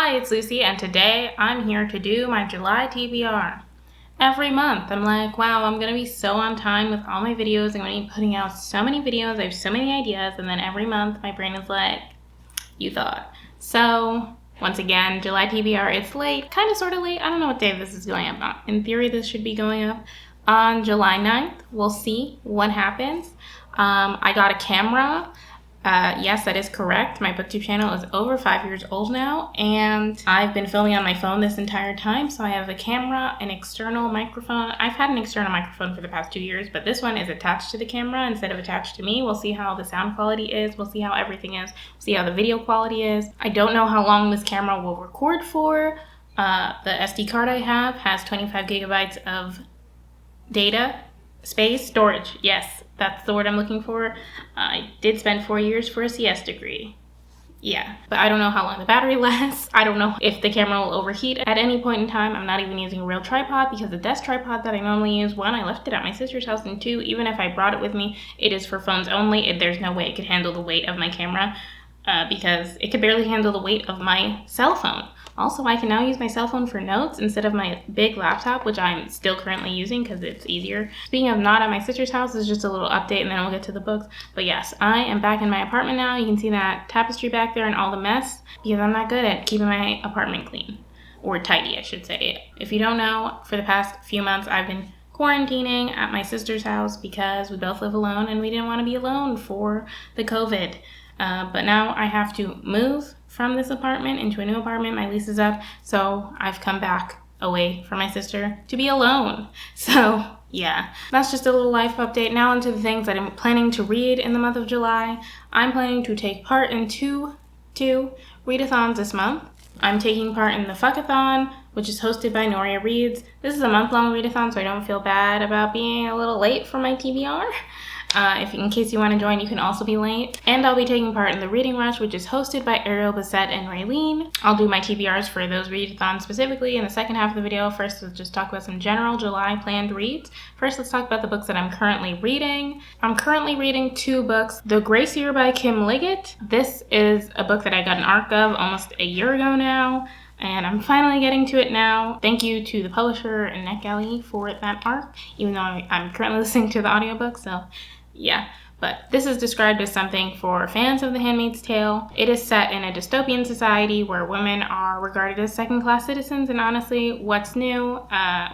Hi, it's Lucy, and today I'm here to do my July TBR. Every month, I'm like, wow, I'm going to be so on time with all my videos. I'm going to be putting out so many videos. I have so many ideas, and then every month, my brain is like, you thought. So, once again, July TBR, it's late, kind of sort of late. I don't know what day this is going up on. In theory, this should be going up on July 9th. We'll see what happens. I got a camera. Yes, that is correct. My booktube channel is over 5 years old now, and I've been filming on my phone this entire time. So I have a camera, an external microphone. I've had an external microphone for the past 2 years, but this one is attached to the camera instead of attached to me. We'll see how the sound quality is. We'll see how everything is. We'll see how the video quality is. I don't know how long this camera will record for. The SD card I have has 25 gigabytes of data. Space, storage, yes, that's the word I'm looking for. I did spend 4 years for a CS degree. Yeah, but I don't know how long the battery lasts. I don't know if the camera will overheat at any point in time. I'm not even using a real tripod because the desk tripod that I normally use, one, I left it at my sister's house, and two, even if I brought it with me, it is for phones only. There's no way it could handle the weight of my camera because it could barely handle the weight of my cell phone. Also, I can now use my cell phone for notes instead of my big laptop, which I'm still currently using because it's easier. Speaking of not at my sister's house, this is just a little update and then we'll get to the books. But yes, I am back in my apartment now. You can see that tapestry back there and all the mess because I'm not good at keeping my apartment clean. Or tidy, I should say. If you don't know, for the past few months, I've been quarantining at my sister's house because we both live alone and we didn't want to be alone for the COVID. But now I have to move from this apartment into a new apartment. My lease is up, so I've come back away from my sister to be alone. So yeah, that's just a little life update. Now into the things that I'm planning to read in the month of July. I'm planning to take part in two readathons this month. I'm taking part in the Fuckathon, which is hosted by Noria Reads. This is a month-long readathon, so I don't feel bad about being a little late for my TBR. In case you want to join, you can also be late. And I'll be taking part in the Reading Rush, which is hosted by Ariel Bassett and Raylene. I'll do my TBRs for those readathons specifically in the second half of the video. First, let's just talk about some general July planned reads. First, let's talk about the books that I'm currently reading. I'm currently reading 2 books. The Gracier by Kim Liggett. This is a book that I got an ARC of almost a year ago now, and I'm finally getting to it now. Thank you to the publisher and NetGalley for that ARC, even though I'm currently listening to the audiobook, so yeah. But this is described as something for fans of The Handmaid's Tale. It is set in a dystopian society where women are regarded as second-class citizens, and honestly, what's new?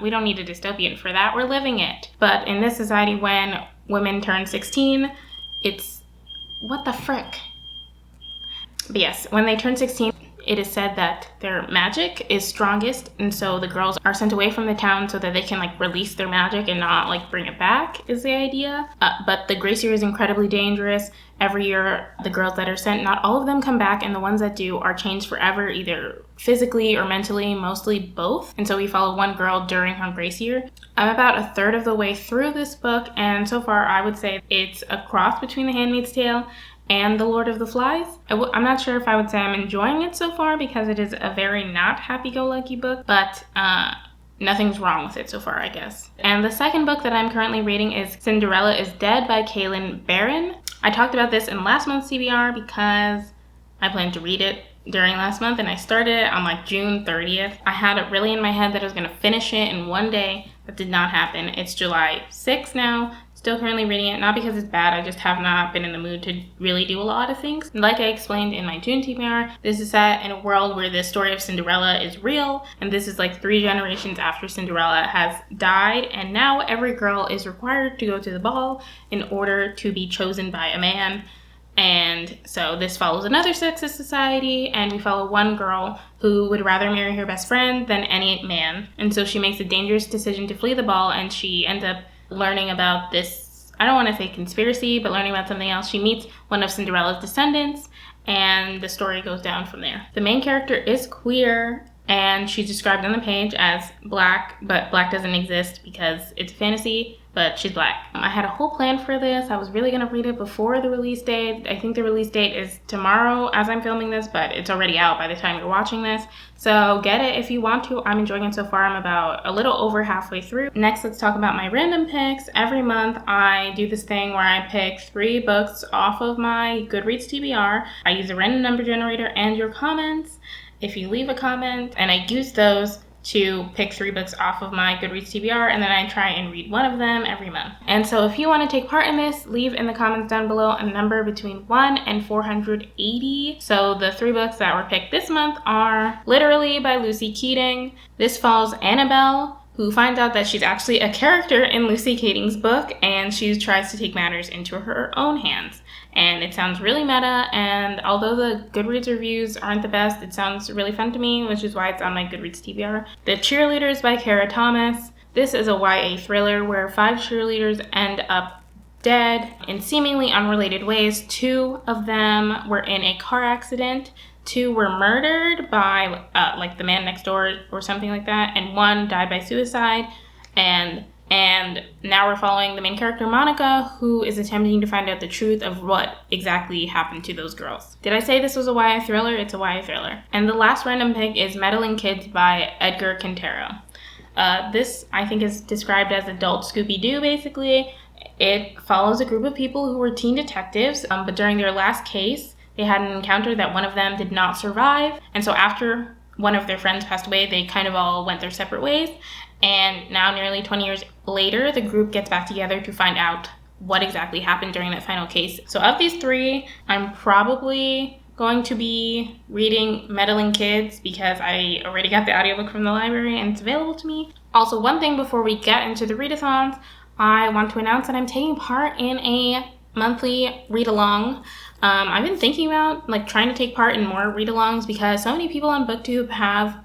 We don't need a dystopian for that. We're living it. But in this society, when women turn 16, it's... what the frick? But yes, when they turn 16, it is said that their magic is strongest, and so the girls are sent away from the town so that they can release their magic and not bring it back, is the idea. But the Gracier is incredibly dangerous. Every year, the girls that are sent, not all of them come back, and the ones that do are changed forever, either physically or mentally, mostly both. And so we follow one girl during her Gracier. I'm about a third of the way through this book, and so far I would say it's a cross between The Handmaid's Tale and The Lord of the Flies. I'm not sure if I would say I'm enjoying it so far because it is a very not happy-go-lucky book, but nothing's wrong with it so far, I guess. And the second book that I'm currently reading is Cinderella is Dead by Kaylin Barron. I talked about this in last month's CBR because I planned to read it during last month, and I started it on June 30th. I had it really in my head that I was going to finish it in one day. That did not happen. It's July 6th now. Still currently reading it, not because it's bad, I just have not been in the mood to really do a lot of things. Like I explained in my June TBR, this is set in a world where the story of Cinderella is real, and this is 3 generations after Cinderella has died, and now every girl is required to go to the ball in order to be chosen by a man. And so this follows another sexist society, and we follow one girl who would rather marry her best friend than any man. And so she makes a dangerous decision to flee the ball, and she ends up learning about this, I don't want to say conspiracy, but learning about something else. She meets one of Cinderella's descendants, and the story goes down from there. The main character is queer, and she's described on the page as black, but black doesn't exist because it's a fantasy, but she's black. I had a whole plan for this. I was really going to read it before the release date. I think the release date is tomorrow as I'm filming this, but it's already out by the time you're watching this. So get it if you want to. I'm enjoying it so far. I'm about a little over halfway through. Next, let's talk about my random picks. Every month, I do this thing where I pick 3 books off of my Goodreads TBR. I use a random number generator and your comments. if you leave a comment, and I use those to pick 3 books off of my Goodreads TBR, and then I try and read one of them every month. And so if you want to take part in this, leave in the comments down below a number between 1 and 480. So the 3 books that were picked this month are Literally by Lucy Keating. This follows Annabelle, who finds out that she's actually a character in Lucy Keating's book, and she tries to take matters into her own hands. And it sounds really meta, and although the Goodreads reviews aren't the best, it sounds really fun to me, which is why it's on my Goodreads TBR. The Cheerleaders by Kara Thomas. This is a YA thriller where 5 cheerleaders end up dead in seemingly unrelated ways. 2 of them were in a car accident. 2 were murdered by like the man next door or something like that, and 1 died by suicide. And now we're following the main character, Monica, who is attempting to find out the truth of what exactly happened to those girls. Did I say this was a YA thriller? It's a YA thriller. And the last random pick is Meddling Kids by Edgar Quintero. This, I think, is described as adult Scooby-Doo, basically. It follows a group of people who were teen detectives, but during their last case, they had an encounter that one of them did not survive. And so after one of their friends passed away, they kind of all went their separate ways. And now, nearly 20 years later, the group gets back together to find out what exactly happened during that final case. So of these 3, I'm probably going to be reading Meddling Kids because I already got the audiobook from the library and it's available to me. Also, one thing before we get into the readathons, I want to announce that I'm taking part in a monthly read-along. I've been thinking about trying to take part in more read-alongs because so many people on BookTube have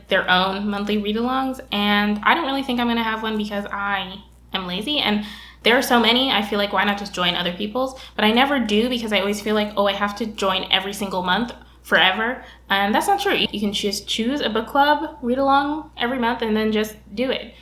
their own monthly read-alongs, and I don't really think I'm going to have one because I am lazy, and there are so many, I feel like why not just join other people's, but I never do because I always feel like, I have to join every single month forever, and that's not true. You can just choose a book club read-along every month and then just do it.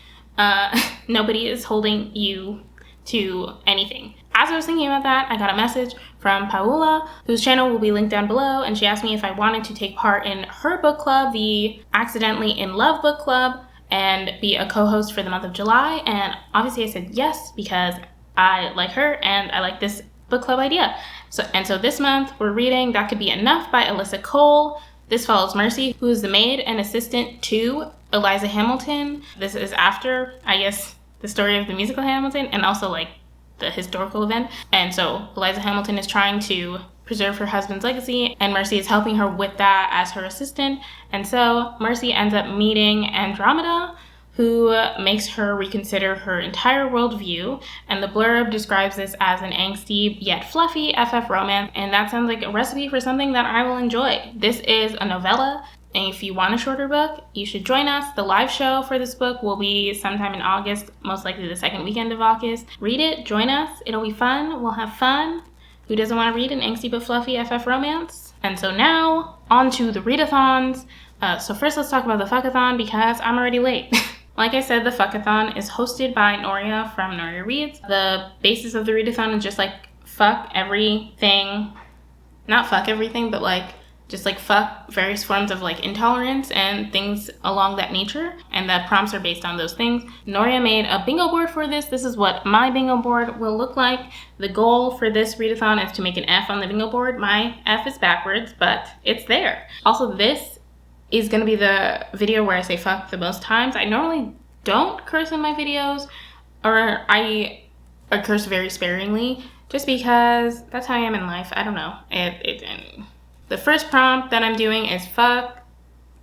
Nobody is holding you to anything. As I was thinking about that, I got a message from Paula, whose channel will be linked down below, and she asked me if I wanted to take part in her book club, the Accidentally in Love book club, and be a co-host for the month of July. And obviously I said yes because I like her and I like this book club idea. So this month we're reading That Could Be Enough by Alyssa Cole. This follows Mercy, who is the maid and assistant to Eliza Hamilton. This is after, I guess, the story of the musical Hamilton and also the historical event. And so Eliza Hamilton is trying to preserve her husband's legacy, and Mercy is helping her with that as her assistant. And so Mercy ends up meeting Andromeda, who makes her reconsider her entire worldview. And the blurb describes this as an angsty yet fluffy FF romance, and that sounds like a recipe for something that I will enjoy. This is a novella, and if you want a shorter book, you should join us. The live show for this book will be sometime in August, most likely the second weekend of August. Read it, join us, it'll be fun, we'll have fun. Who doesn't want to read an angsty but fluffy FF romance? And so now, on to the readathons. So first let's talk about the fuckathon because I'm already late. Like I said, the fuckathon is hosted by Noria from Noria Reads. The basis of the readathon is just fuck everything. Not fuck everything, but just fuck various forms of intolerance and things along that nature, and the prompts are based on those things. Noria made a bingo board for this. This is what my bingo board will look like. The goal for this readathon is to make an F on the bingo board. My F is backwards, but it's there. Also, this is going to be the video where I say fuck the most times. I normally don't curse in my videos, or I curse very sparingly, just because that's how I am in life. I don't know. The first prompt that I'm doing is fuck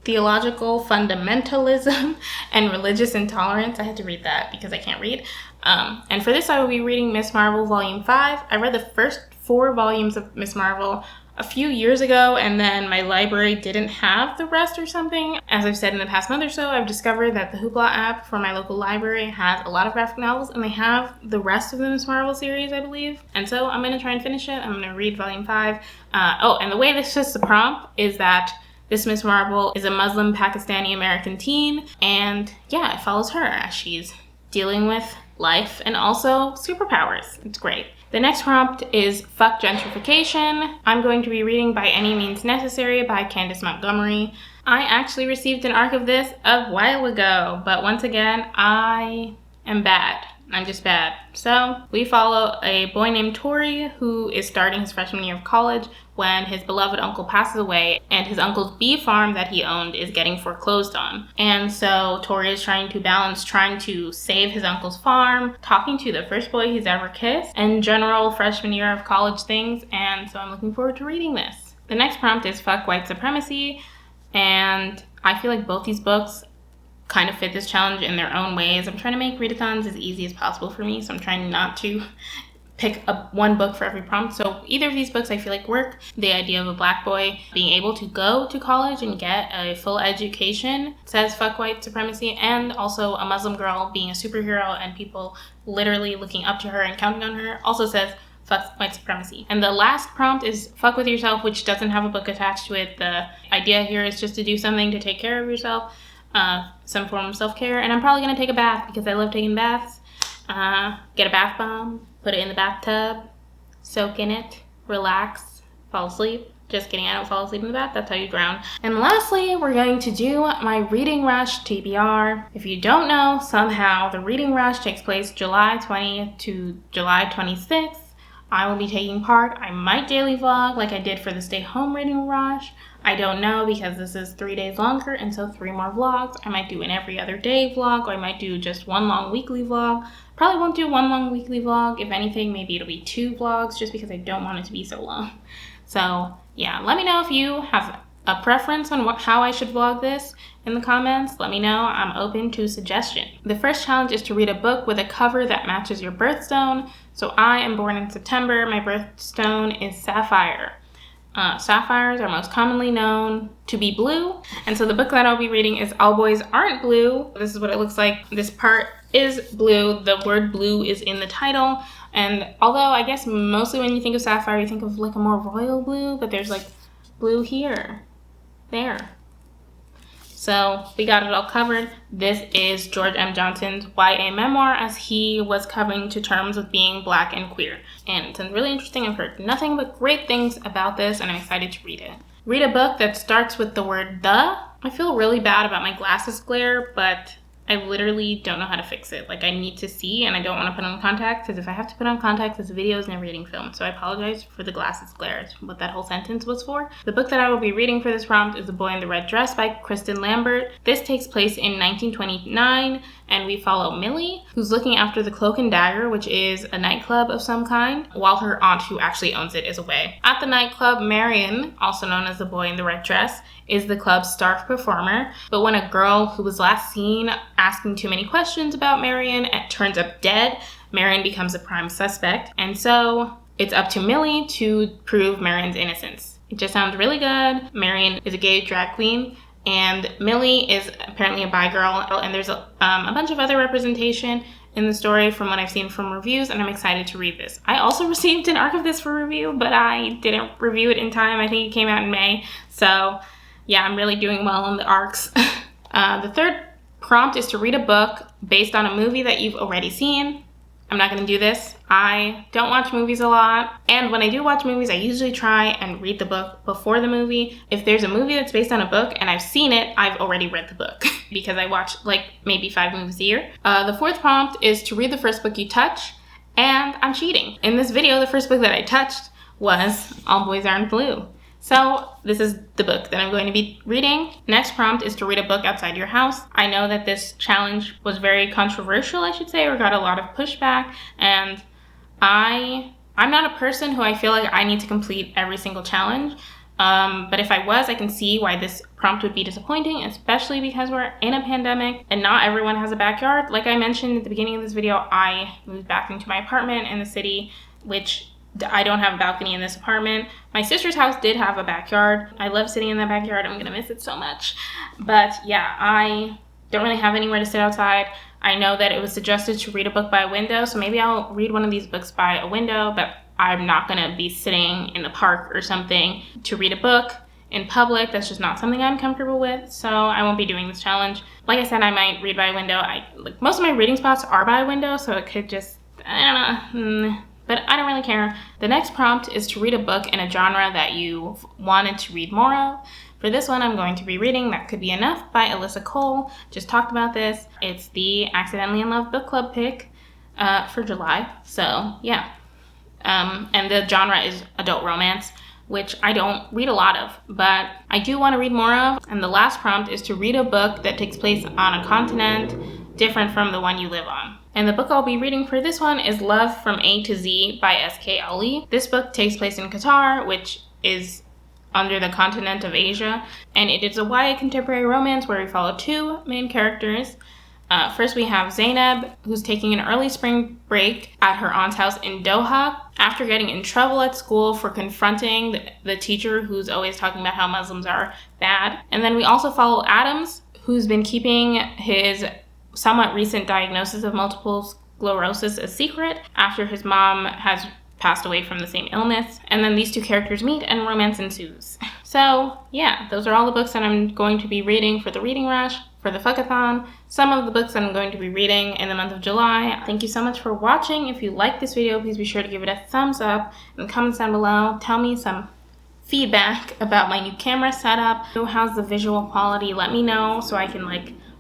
theological fundamentalism and religious intolerance. I had to read that because I can't read. And for this, I will be reading Miss Marvel Volume 5. I read the first 4 volumes of Miss Marvel a few years ago, and then my library didn't have the rest or something. As I've said in the past month or so, I've discovered that the Hoopla app for my local library has a lot of graphic novels, and they have the rest of the Miss Marvel series, I believe. And so I'm going to try and finish it. I'm going to read Volume 5. And the way this fits the prompt is that this Miss Marvel is a Muslim Pakistani American teen, and yeah, it follows her as she's dealing with life and also superpowers. It's great. The next prompt is Fuck Gentrification. I'm going to be reading By Any Means Necessary by Candace Montgomery. I actually received an arc of this a while ago, but once again, I am bad I'm just bad. So we follow a boy named Tori who is starting his freshman year of college when his beloved uncle passes away and his uncle's bee farm that he owned is getting foreclosed on. And so Tori is trying to save his uncle's farm, talking to the first boy he's ever kissed, and general freshman year of college things. And so I'm looking forward to reading this. The next prompt is Fuck White Supremacy. And I feel like both these books kind of fit this challenge in their own ways. I'm trying to make readathons as easy as possible for me, so I'm trying not to pick up one book for every prompt. So either of these books I feel like work. The idea of a black boy being able to go to college and get a full education says fuck white supremacy, and also a Muslim girl being a superhero and people literally looking up to her and counting on her also says fuck white supremacy. And the last prompt is fuck with yourself, which doesn't have a book attached to it. The idea here is just to do something to take care of yourself, some form of self-care. And I'm probably going to take a bath because I love taking baths. Get a bath bomb, put it in the bathtub, soak in it, relax, fall asleep. Just kidding, I don't fall asleep in the bath, that's how you drown. And lastly, we're going to do my Reading Rush TBR. If you don't know, somehow the Reading Rush takes place July 20th to July 26th. I will be taking part. I might daily vlog like I did for the Stay Home Reading Rush. I don't know because this is 3 days longer and so 3 more vlogs. I might do an every other day vlog, or I might do just one long weekly vlog. Probably won't do one long weekly vlog. If anything, maybe it'll be 2 vlogs just because I don't want it to be so long. So yeah, let me know if you have a preference on how I should vlog this in the comments. Let me know. I'm open to suggestion. The first challenge is to read a book with a cover that matches your birthstone. So I am born in September. My birthstone is Sapphire. Sapphires are most commonly known to be blue. And so the book that I'll be reading is All Boys Aren't Blue. This is what it looks like. This part is blue. The word blue is in the title. And although I guess mostly when you think of Sapphire, you think of like a more royal blue, but there's like blue here, there. So we got it all covered. This is George M. Johnson's YA memoir as he was coming to terms with being black and queer. And it sounds really interesting. I've heard nothing but great things about this and I'm excited to read it. Read a book that starts with the word the. I feel really bad about my glasses glare, but I literally don't know how to fix it. Like I need to see and I don't want to put on contacts because if I have to put on contacts, this video is never reading film. So I apologize for the glasses glare. It's what that whole sentence was for. The book that I will be reading for this prompt is The Boy in the Red Dress by Kristen Lambert. This takes place in 1929 and we follow Millie, who's looking after the Cloak and Dagger, which is a nightclub of some kind, while her aunt, who actually owns it, is away. At the nightclub, Marion, also known as the Boy in the Red Dress, is the club's star performer. But when a girl who was last seen asking too many questions about Marion turns up dead, Marion becomes a prime suspect. And so it's up to Millie to prove Marion's innocence. It just sounds really good. Marion is a gay drag queen, and Millie is apparently a bi girl, and there's a bunch of other representation in the story from what I've seen from reviews, and I'm excited to read this. I also received an arc of this for review, but I didn't review it in time. I think it came out in May, so yeah, I'm really doing well on the arcs. The third prompt is to read a book based on a movie that you've already seen. I'm not going to do this. I don't watch movies a lot. And when I do watch movies, I usually try and read the book before the movie. If there's a movie that's based on a book and I've seen it, I've already read the book because I watch like maybe 5 movies a year. The fourth prompt is to read the first book you touch. And I'm cheating. In this video, the first book that I touched was All Boys Aren't Blue. So this is the book that I'm going to be reading. Next prompt is to read a book outside your house. I know that this challenge was very controversial, I should say, or got a lot of pushback. And I'm not a person who I feel like I need to complete every single challenge. But if I was, I can see why this prompt would be disappointing, especially because we're in a pandemic and not everyone has a backyard. Like I mentioned at the beginning of this video, I moved back into my apartment in the city, which I don't have a balcony in this apartment. My sister's house did have a backyard. I love sitting in that backyard. I'm gonna miss it so much. But yeah, I don't really have anywhere to sit outside. I know that it was suggested to read a book by a window, so maybe I'll read one of these books by a window, but I'm not gonna be sitting in the park or something to read a book in public. That's just not something I'm comfortable with, so I won't be doing this challenge. Like I said, I might read by a window. Like most of my reading spots are by a window, so it could just, I don't know. But I don't really care. The next prompt is to read a book in a genre that you wanted to read more of. For this one, I'm going to be reading That Could Be Enough by Alyssa Cole. Just talked about this. It's the Accidentally in Love book club pick. for July. So yeah. And the genre is adult romance, which I don't read a lot of, but I do want to read more of. And the last prompt is to read a book that takes place on a continent different from the one you live on. And the book I'll be reading for this one is Love from A to Z by S.K. Ali. This book takes place in Qatar, which is under the continent of Asia, and it is a YA contemporary romance where we follow two main characters. First, we have Zainab, who's taking an early spring break at her aunt's house in Doha after getting in trouble at school for confronting the teacher who's always talking about how Muslims are bad. And then we also follow Adams, who's been keeping his somewhat recent diagnosis of multiple sclerosis a secret after his mom has passed away from the same illness. And then these two characters meet and romance ensues. So yeah, those are all the books that I'm going to be reading for the Reading Rush, for the Fuckathon. Some of the books that I'm going to be reading in the month of July. Thank you so much for watching. If you like this video, please be sure to give it a thumbs up and comments down below. Tell me some feedback about my new camera setup. How's the visual quality? Let me know so I can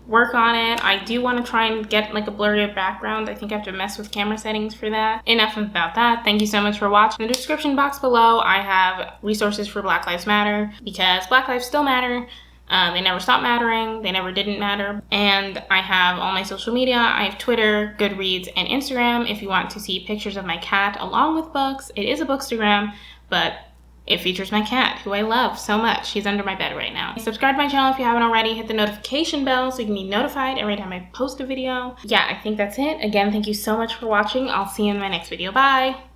work on it. I do want to try and get a blurry background. I think I have to mess with camera settings for that. Enough about that. Thank you so much for watching. In the description box below, I have resources for Black Lives Matter, because Black lives still matter. They never stopped mattering. They never didn't matter. And I have all my social media. I have Twitter, Goodreads, and Instagram if you want to see pictures of my cat along with books. It is a bookstagram, but it features my cat, who I love so much. She's under my bed right now. Subscribe to my channel if you haven't already. Hit the notification bell so you can be notified every time I post a video. Yeah, I think that's it. Again, thank you so much for watching. I'll see you in my next video. Bye!